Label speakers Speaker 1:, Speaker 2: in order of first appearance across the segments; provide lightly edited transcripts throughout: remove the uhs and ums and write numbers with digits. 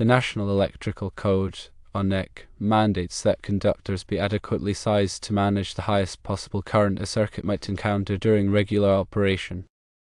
Speaker 1: The National Electrical Code, or NEC, mandates that conductors be adequately sized to manage the highest possible current a circuit might encounter during regular operation.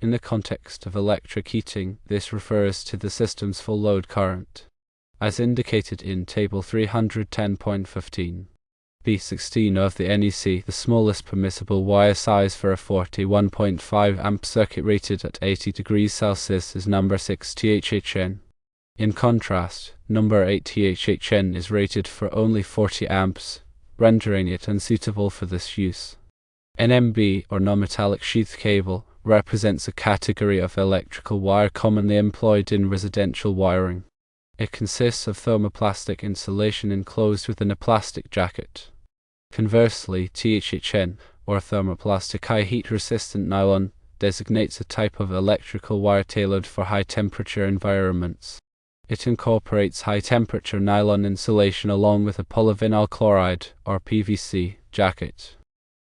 Speaker 1: In the context of electric heating, this refers to the system's full load current, as indicated in Table 310.15. B16 of the NEC. The smallest permissible wire size for a 41.5 amp circuit rated at 80 degrees Celsius is number 6 THHN. In contrast, number 8 THHN is rated for only 40 amps, rendering it unsuitable for this use. NMB, or non-metallic sheath cable, represents a category of electrical wire commonly employed in residential wiring. It consists of thermoplastic insulation enclosed within a plastic jacket. Conversely, THHN, or thermoplastic high heat resistant nylon, designates a type of electrical wire tailored for high temperature environments. It incorporates high temperature nylon insulation along with a polyvinyl chloride, or PVC, jacket.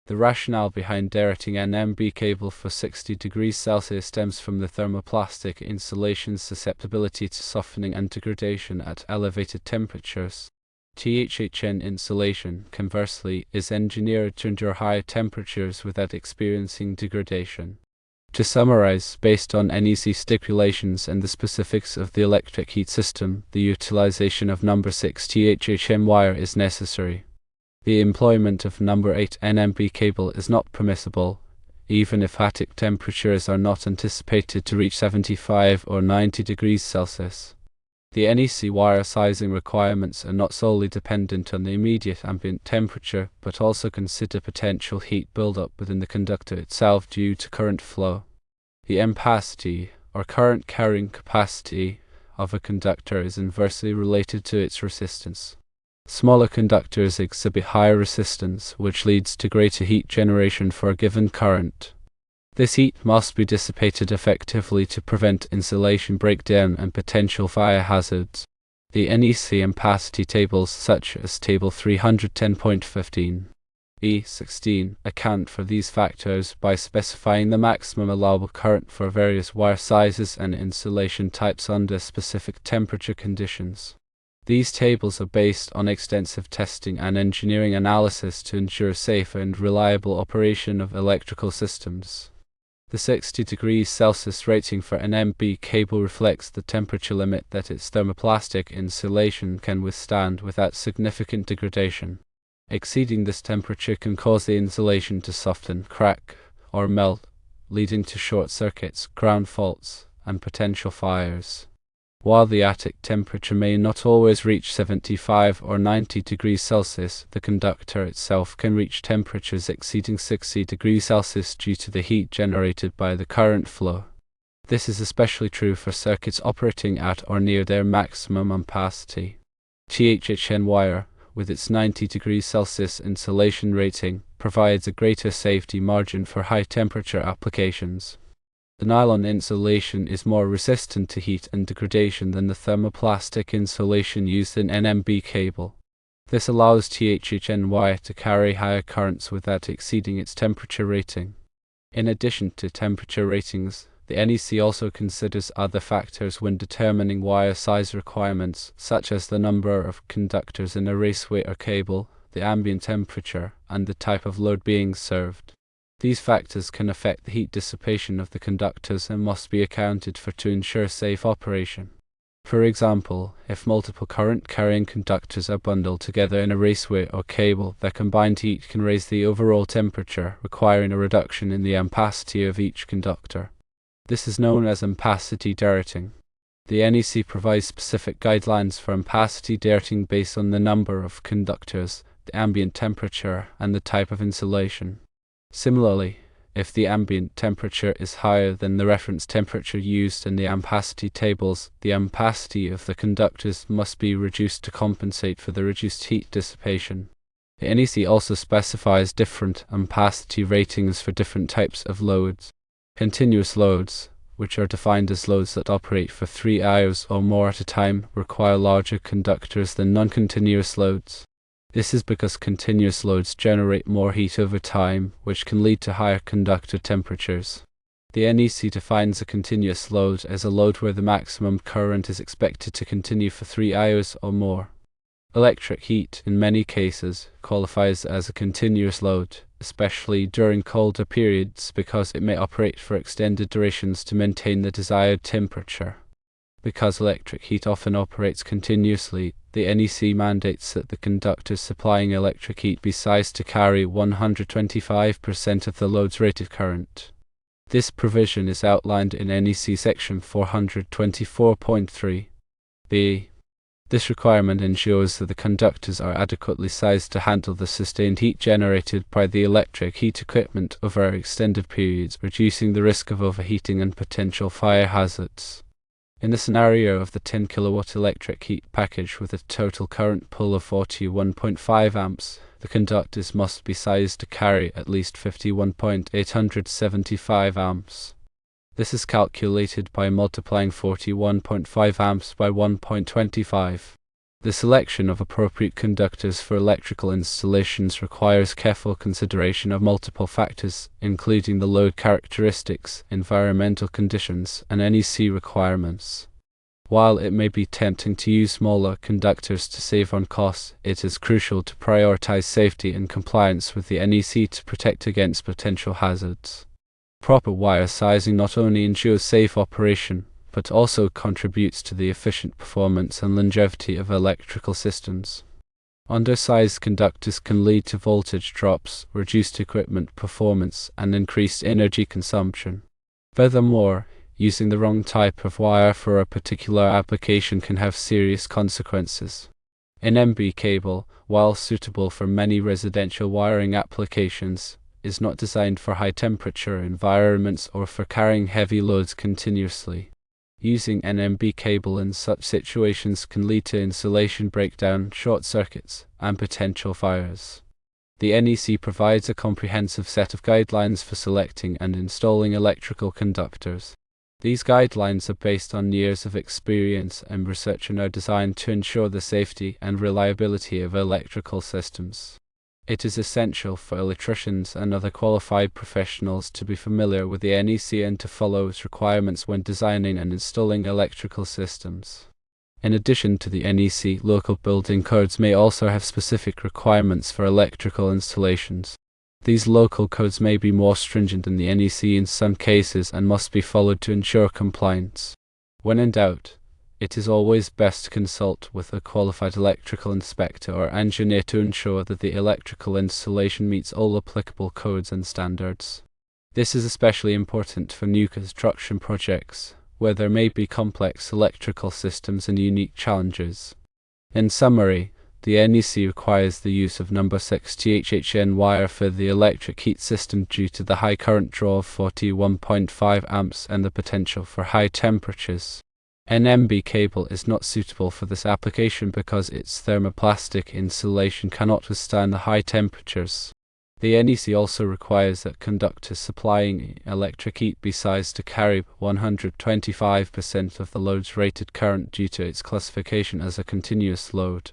Speaker 1: The rationale behind directing NMB cable for 60 degrees Celsius stems from the thermoplastic insulation's susceptibility to softening and degradation at elevated temperatures. THHN insulation, conversely, is engineered to endure high temperatures without experiencing degradation. To summarize, based on NEC stipulations and the specifics of the electric heat system, the utilization of number 6 THHN wire is necessary. The employment of number 8 NMB cable is not permissible, even if attic temperatures are not anticipated to reach 75 or 90 degrees Celsius. The NEC wire sizing requirements are not solely dependent on the immediate ambient temperature, but also consider potential heat buildup within the conductor itself due to current flow. The ampacity, or current carrying capacity, of a conductor is inversely related to its resistance. Smaller conductors exhibit higher resistance, which leads to greater heat generation for a given current. This heat must be dissipated effectively to prevent insulation breakdown and potential fire hazards. The NEC ampacity tables, such as Table 310.15, E16, account for these factors by specifying the maximum allowable current for various wire sizes and insulation types under specific temperature conditions. These tables are based on extensive testing and engineering analysis to ensure safe and reliable operation of electrical systems. The 60 degrees Celsius rating for an NMB cable reflects the temperature limit that its thermoplastic insulation can withstand without significant degradation. Exceeding this temperature can cause the insulation to soften, crack, or melt, leading to short circuits, ground faults, and potential fires. While the attic temperature may not always reach 75 or 90 degrees Celsius, the conductor itself can reach temperatures exceeding 60 degrees Celsius due to the heat generated by the current flow. This is especially true for circuits operating at or near their maximum ampacity. THHN wire, with its 90 degrees Celsius insulation rating, provides a greater safety margin for high temperature applications. The nylon insulation is more resistant to heat and degradation than the thermoplastic insulation used in NMB cable. This allows THHN wire to carry higher currents without exceeding its temperature rating. In addition to temperature ratings, the NEC also considers other factors when determining wire size requirements, such as the number of conductors in a raceway or cable, the ambient temperature, and the type of load being served. These factors can affect the heat dissipation of the conductors and must be accounted for to ensure safe operation. For example, if multiple current-carrying conductors are bundled together in a raceway or cable, their combined heat can raise the overall temperature, requiring a reduction in the ampacity of each conductor. This is known as ampacity directing. The NEC provides specific guidelines for ampacity directing based on the number of conductors, the ambient temperature, and the type of insulation. Similarly, if the ambient temperature is higher than the reference temperature used in the ampacity tables, the ampacity of the conductors must be reduced to compensate for the reduced heat dissipation. The NEC also specifies different ampacity ratings for different types of loads. Continuous loads, which are defined as loads that operate for 3 hours or more at a time, require larger conductors than non-continuous loads. This is because continuous loads generate more heat over time, which can lead to higher conductor temperatures. The NEC defines a continuous load as a load where the maximum current is expected to continue for 3 hours or more. Electric heat, in many cases, qualifies as a continuous load, especially during colder periods because it may operate for extended durations to maintain the desired temperature. Because electric heat often operates continuously, the NEC mandates that the conductors supplying electric heat be sized to carry 125% of the load's rated current. This provision is outlined in NEC section 424.3b. This requirement ensures that the conductors are adequately sized to handle the sustained heat generated by the electric heat equipment over extended periods, reducing the risk of overheating and potential fire hazards. In the scenario of the 10 kW electric heat package with a total current pull of 41.5 amps, the conductors must be sized to carry at least 51.875 amps. This is calculated by multiplying 41.5 amps by 1.25. The selection of appropriate conductors for electrical installations requires careful consideration of multiple factors, including the load characteristics, environmental conditions, and NEC requirements. While it may be tempting to use smaller conductors to save on costs, it is crucial to prioritize safety and compliance with the NEC to protect against potential hazards. Proper wire sizing not only ensures safe operation, but also contributes to the efficient performance and longevity of electrical systems. Undersized conductors can lead to voltage drops, reduced equipment performance, and increased energy consumption. Furthermore, using the wrong type of wire for a particular application can have serious consequences. An NB cable, while suitable for many residential wiring applications, is not designed for high-temperature environments or for carrying heavy loads continuously. Using an NB cable in such situations can lead to insulation breakdown, short circuits, and potential fires. The NEC provides a comprehensive set of guidelines for selecting and installing electrical conductors. These guidelines are based on years of experience and research and are designed to ensure the safety and reliability of electrical systems. It is essential for electricians and other qualified professionals to be familiar with the NEC and to follow its requirements when designing and installing electrical systems. In addition to the NEC, local building codes may also have specific requirements for electrical installations. These local codes may be more stringent than the NEC in some cases and must be followed to ensure compliance. When in doubt, it is always best to consult with a qualified electrical inspector or engineer to ensure that the electrical installation meets all applicable codes and standards. This is especially important for new construction projects, where there may be complex electrical systems and unique challenges. In summary, the NEC requires the use of number 6 THHN wire for the electric heat system due to the high current draw of 41.5 amps and the potential for high temperatures. An NB cable is not suitable for this application because its thermoplastic insulation cannot withstand the high temperatures. The NEC also requires that conductors supplying electric heat be sized to carry 125% of the load's rated current due to its classification as a continuous load.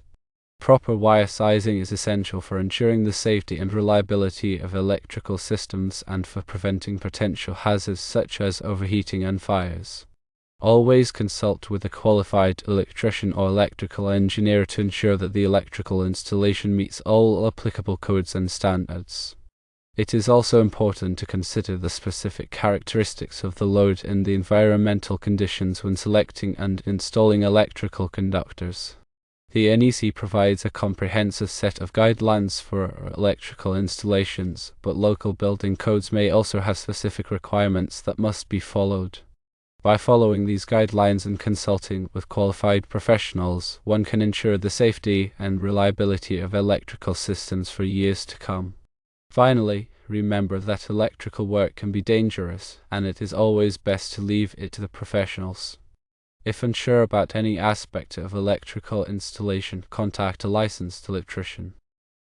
Speaker 1: Proper wire sizing is essential for ensuring the safety and reliability of electrical systems and for preventing potential hazards such as overheating and fires. Always consult with a qualified electrician or electrical engineer to ensure that the electrical installation meets all applicable codes and standards. It is also important to consider the specific characteristics of the load and the environmental conditions when selecting and installing electrical conductors. The NEC provides a comprehensive set of guidelines for electrical installations, but local building codes may also have specific requirements that must be followed. By following these guidelines and consulting with qualified professionals, one can ensure the safety and reliability of electrical systems for years to come. Finally, remember that electrical work can be dangerous, and it is always best to leave it to the professionals. If unsure about any aspect of electrical installation, contact a licensed electrician.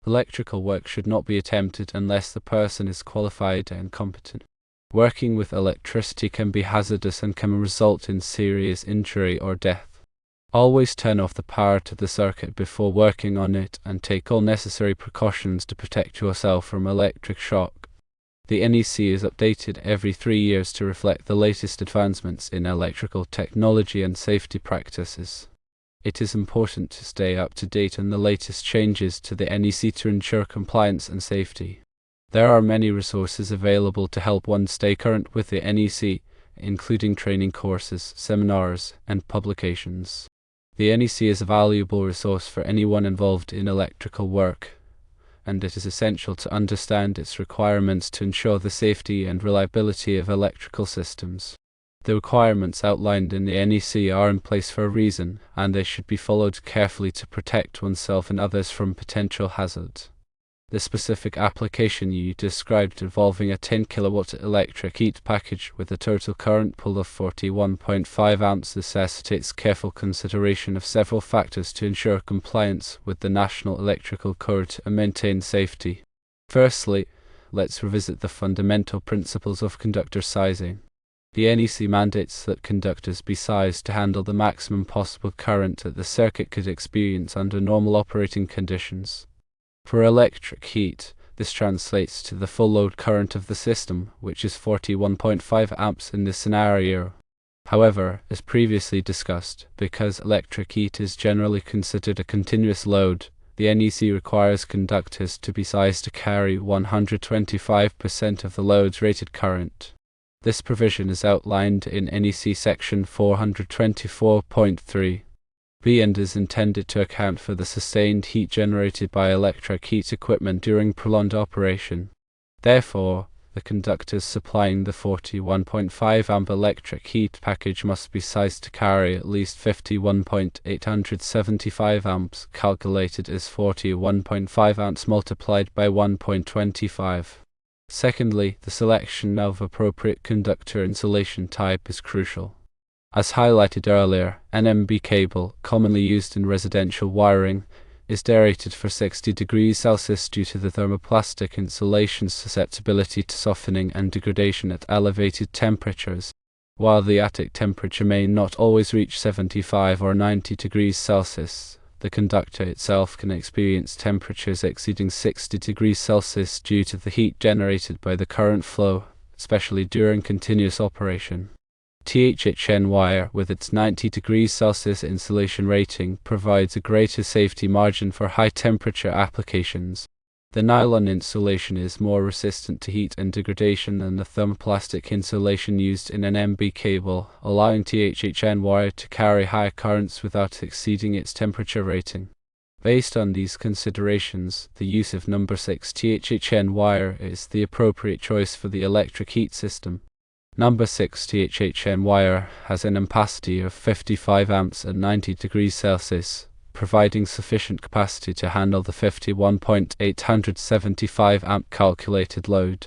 Speaker 1: Electrical work should not be attempted unless the person is qualified and competent. Working with electricity can be hazardous and can result in serious injury or death. Always turn off the power to the circuit before working on it and take all necessary precautions to protect yourself from electric shock. The NEC is updated every 3 years to reflect the latest advancements in electrical technology and safety practices. It is important to stay up to date on the latest changes to the NEC to ensure compliance and safety. There are many resources available to help one stay current with the NEC, including training courses, seminars, and publications. The NEC is a valuable resource for anyone involved in electrical work, and it is essential to understand its requirements to ensure the safety and reliability of electrical systems. The requirements outlined in the NEC are in place for a reason, and they should be followed carefully to protect oneself and others from potential hazards. The specific application you described involving a 10 kW electric heat package with a total current pull of 41.5 amps necessitates careful consideration of several factors to ensure compliance with the National Electrical Code and maintain safety. Firstly, let's revisit the fundamental principles of conductor sizing. The NEC mandates that conductors be sized to handle the maximum possible current that the circuit could experience under normal operating conditions. For electric heat, this translates to the full load current of the system, which is 41.5 amps in this scenario. However, as previously discussed, because electric heat is generally considered a continuous load, the NEC requires conductors to be sized to carry 125% of the load's rated current. This provision is outlined in NEC section 424.3. B and is intended to account for the sustained heat generated by electric heat equipment during prolonged operation. Therefore, the conductors supplying the 41.5 amp electric heat package must be sized to carry at least 51.875 amps, calculated as 41.5 amps multiplied by 1.25. Secondly, the selection of appropriate conductor insulation type is crucial. As highlighted earlier, an MB cable, commonly used in residential wiring, is derated for 60 degrees Celsius due to the thermoplastic insulation's susceptibility to softening and degradation at elevated temperatures. While the attic temperature may not always reach 75 or 90 degrees Celsius, the conductor itself can experience temperatures exceeding 60 degrees Celsius due to the heat generated by the current flow, especially during continuous operation. THHN wire, with its 90 degrees Celsius insulation rating, provides a greater safety margin for high-temperature applications. The nylon insulation is more resistant to heat and degradation than the thermoplastic insulation used in an MB cable, allowing THHN wire to carry high currents without exceeding its temperature rating. Based on these considerations, the use of number 6 THHN wire is the appropriate choice for the electric heat system. Number 6 THHN wire has an ampacity of 55 amps at 90 degrees Celsius, providing sufficient capacity to handle the 51.875 amp calculated load.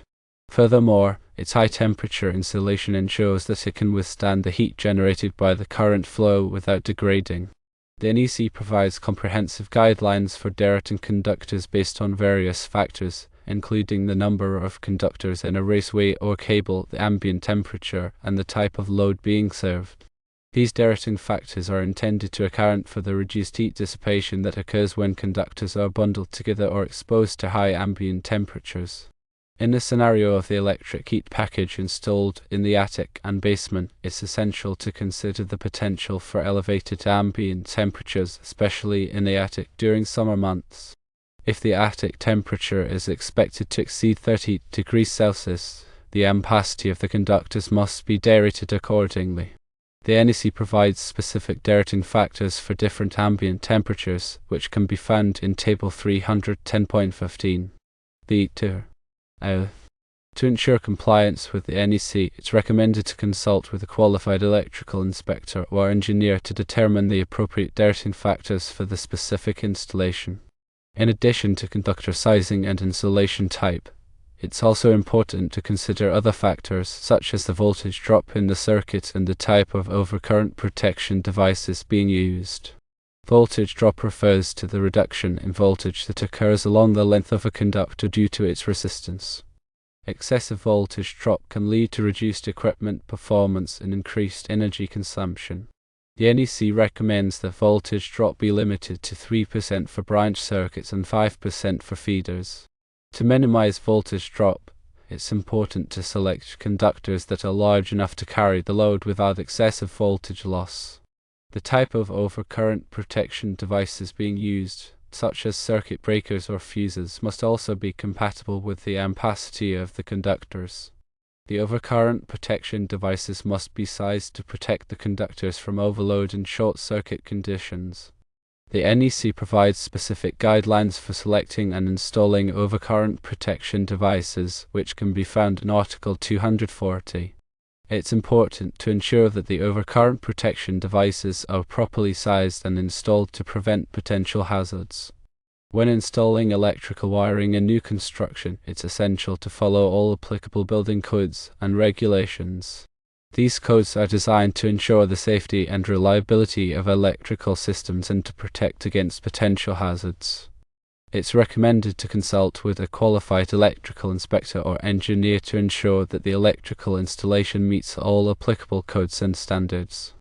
Speaker 1: Furthermore, its high temperature insulation ensures that it can withstand the heat generated by the current flow without degrading. The NEC provides comprehensive guidelines for derating conductors based on various factors, including the number of conductors in a raceway or cable, the ambient temperature, and the type of load being served. These derating factors are intended to account for the reduced heat dissipation that occurs when conductors are bundled together or exposed to high ambient temperatures. In the scenario of the electric heat package installed in the attic and basement, it's essential to consider the potential for elevated ambient temperatures, especially in the attic during summer months. If the attic temperature is expected to exceed 30 degrees Celsius, the ampacity of the conductors must be derated accordingly. The NEC provides specific derating factors for different ambient temperatures, which can be found in Table 310.15. B2. To ensure compliance with the NEC, it's recommended to consult with a qualified electrical inspector or engineer to determine the appropriate derating factors for the specific installation. In addition to conductor sizing and insulation type, it's also important to consider other factors such as the voltage drop in the circuit and the type of overcurrent protection devices being used. Voltage drop refers to the reduction in voltage that occurs along the length of a conductor due to its resistance. Excessive voltage drop can lead to reduced equipment performance and increased energy consumption. The NEC recommends that voltage drop be limited to 3% for branch circuits and 5% for feeders. To minimize voltage drop, it's important to select conductors that are large enough to carry the load without excessive voltage loss. The type of overcurrent protection devices being used, such as circuit breakers or fuses, must also be compatible with the ampacity of the conductors. The overcurrent protection devices must be sized to protect the conductors from overload and short-circuit conditions. The NEC provides specific guidelines for selecting and installing overcurrent protection devices, which can be found in Article 240. It's important to ensure that the overcurrent protection devices are properly sized and installed to prevent potential hazards. When installing electrical wiring in new construction, it's essential to follow all applicable building codes and regulations. These codes are designed to ensure the safety and reliability of electrical systems and to protect against potential hazards. It's recommended to consult with a qualified electrical inspector or engineer to ensure that the electrical installation meets all applicable codes and standards.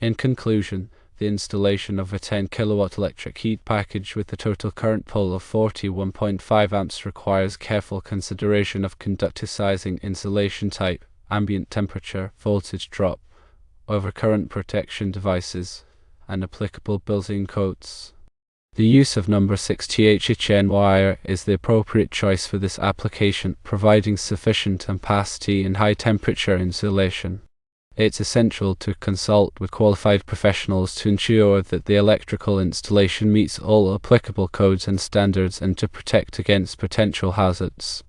Speaker 1: In conclusion, the installation of a 10 kW electric heat package with a total current pull of 41.5 amps requires careful consideration of conductor sizing, insulation type, ambient temperature, voltage drop, overcurrent protection devices, and applicable building codes. The use of number 6 THHN wire is the appropriate choice for this application, providing sufficient ampacity and high temperature insulation. It's essential to consult with qualified professionals to ensure that the electrical installation meets all applicable codes and standards and to protect against potential hazards.